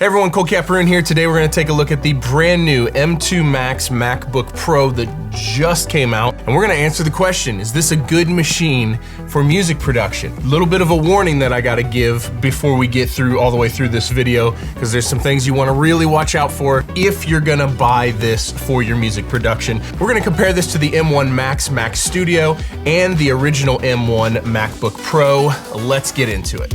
Hey everyone, Cole Caparoon here. Today we're going to take a look at the brand new M2 Max MacBook Pro that just came out. And we're going to answer the question, is this a good machine for music production? A little bit of a warning that I got to give before we get through all the way through this video, because there's some things you want to really watch out for if you're going to buy this for your music production. We're going to compare this to the M1 Max Mac Studio and the original M1 MacBook Pro. Let's get into it.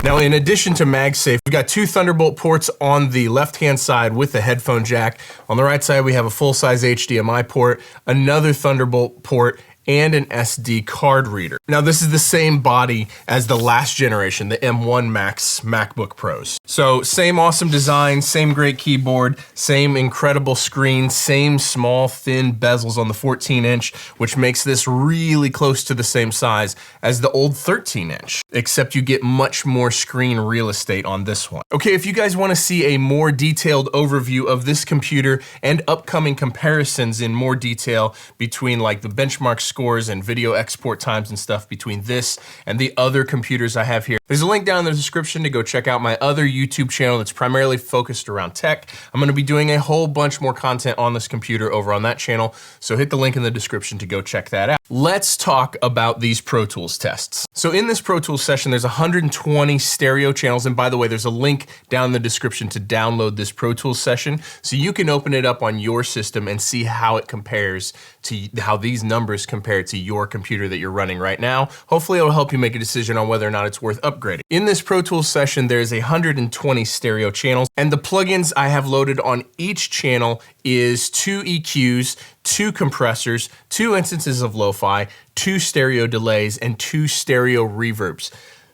Now, in addition to MagSafe, we've got two Thunderbolt ports on the left-hand side with the headphone jack. On the right side, we have a full-size HDMI port, another Thunderbolt port, and an SD card reader. Now, this is the same body as the last generation, the M1 Max MacBook Pros. So same awesome design, same great keyboard, same incredible screen, same small thin bezels on the 14-inch, which makes this really close to the same size as the old 13-inch, except you get much more screen real estate on this one. Okay, if you guys want to see a more detailed overview of this computer and upcoming comparisons in more detail between like the benchmark scores and video export times and stuff between this and the other computers I have here, there's a link down in the description to go check out my other YouTube channel that's primarily focused around tech. I'm going to be doing a whole bunch more content on this computer over on that channel, so hit the link in the description to go check that out. Let's talk about these Pro Tools tests. So in this Pro Tools session, there's 120 stereo channels, and by the way, there's a link down in the description to download this Pro Tools session, so you can open it up on your system and see how it compares to how these numbers compare to your computer that you're running right now. Hopefully it'll help you make a decision on whether or not it's worth upgrading. In this Pro Tools session, there's 120 stereo channels, and the plugins I have loaded on each channel is 2 EQs, 2 compressors, 2 instances of lo-fi, 2 stereo delays, and 2 stereo reverbs.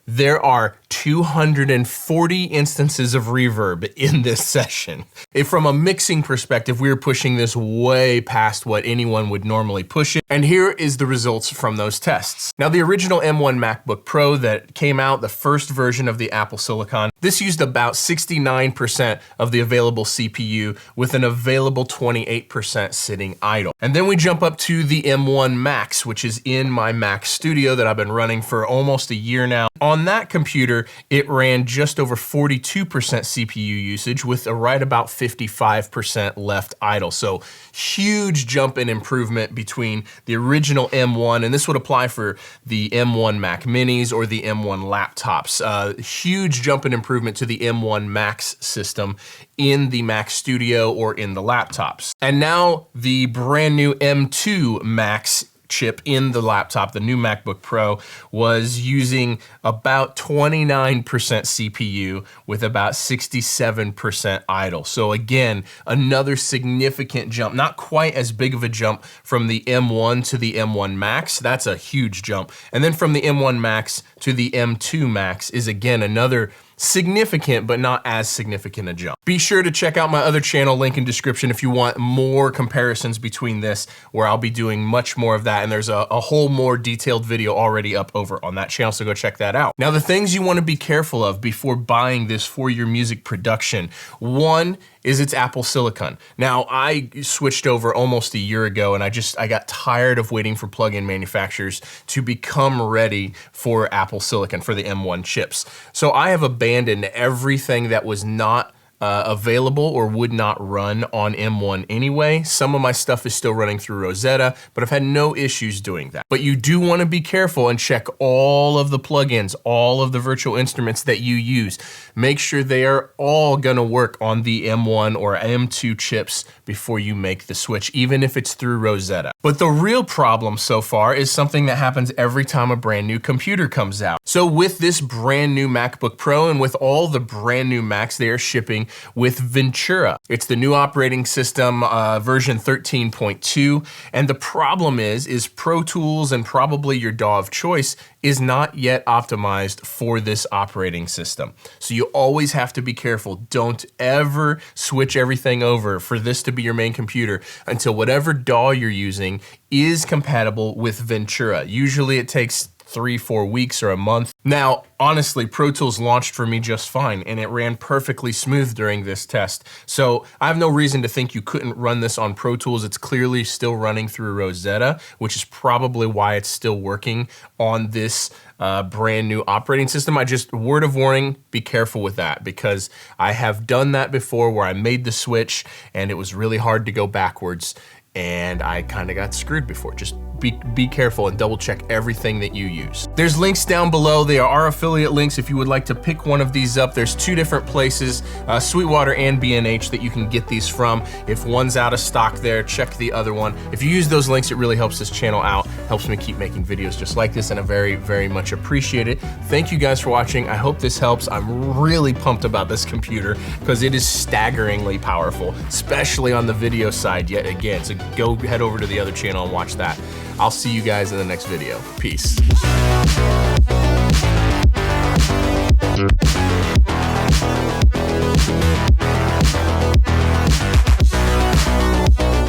There are 240 instances of reverb in this session. From a mixing perspective, we're pushing this way past what anyone would normally push it. And here is the results from those tests. Now, the original M1 MacBook Pro that came out, the first version of the Apple Silicon, this used about 69% of the available CPU with an available 28% sitting idle. And then we jump up to the M1 Max, which is in my Mac Studio that I've been running for almost a year now. On that computer, it ran just over 42% CPU usage with a right about 55% left idle. So huge jump in improvement between the original M1, and this would apply for the M1 Mac Minis or the M1 laptops. Huge jump in improvement to the M1 Max system in the Mac Studio or in the laptops. And now the brand new M2 Max chip in the laptop, the new MacBook Pro, was using about 29% CPU with about 67% idle. So again, another significant jump, not quite as big of a jump from the M1 to the M1 Max. That's a huge jump. And then from the M1 Max to the M2 Max is again another significant, but not as significant a jump. Be sure to check out my other channel, link in description, if you want more comparisons between this, where I'll be doing much more of that. And there's a whole more detailed video already up over on that channel, so go check that out. Now, the things you want to be careful of before buying this for your music production. One is it's Apple Silicon. Now, I switched over almost a year ago, and I got tired of waiting for plug-in manufacturers to become ready for Apple Silicon, for the M1 chips. So I have abandoned everything that was not available or would not run on M1 anyway. Some of my stuff is still running through Rosetta, but I've had no issues doing that. But you do want to be careful and check all of the plugins, all of the virtual instruments that you use. Make sure they are all gonna work on the M1 or M2 chips before you make the switch, even if it's through Rosetta. But the real problem so far is something that happens every time a brand new computer comes out. So with this brand new MacBook Pro and with all the brand new Macs they are shipping with Ventura. It's the new operating system, version 13.2. And the problem is Pro Tools and probably your DAW of choice is not yet optimized for this operating system. So you always have to be careful. Don't ever switch everything over for this to be your main computer until whatever DAW you're using is compatible with Ventura. Usually it takes 3-4 weeks or a month. Now, honestly, Pro Tools launched for me just fine, and it ran perfectly smooth during this test. So I have no reason to think you couldn't run this on Pro Tools. It's clearly still running through Rosetta, which is probably why it's still working on this brand new operating system. Word of warning, be careful with that, because I have done that before where I made the switch and it was really hard to go backwards, and I kind of got screwed before. Just be careful and double check everything that you use. There's links down below. They are affiliate links if you would like to pick one of these up. There's 2 different places, Sweetwater and B&H, that you can get these from. If one's out of stock there, check the other one. If you use those links, it really helps this channel out, helps me keep making videos just like this, and I very, very much appreciate it. Thank you guys for watching. I hope this helps. I'm really pumped about this computer because it is staggeringly powerful, especially on the video side yet again. So go head over to the other channel and watch that. I'll see you guys in the next video. Peace.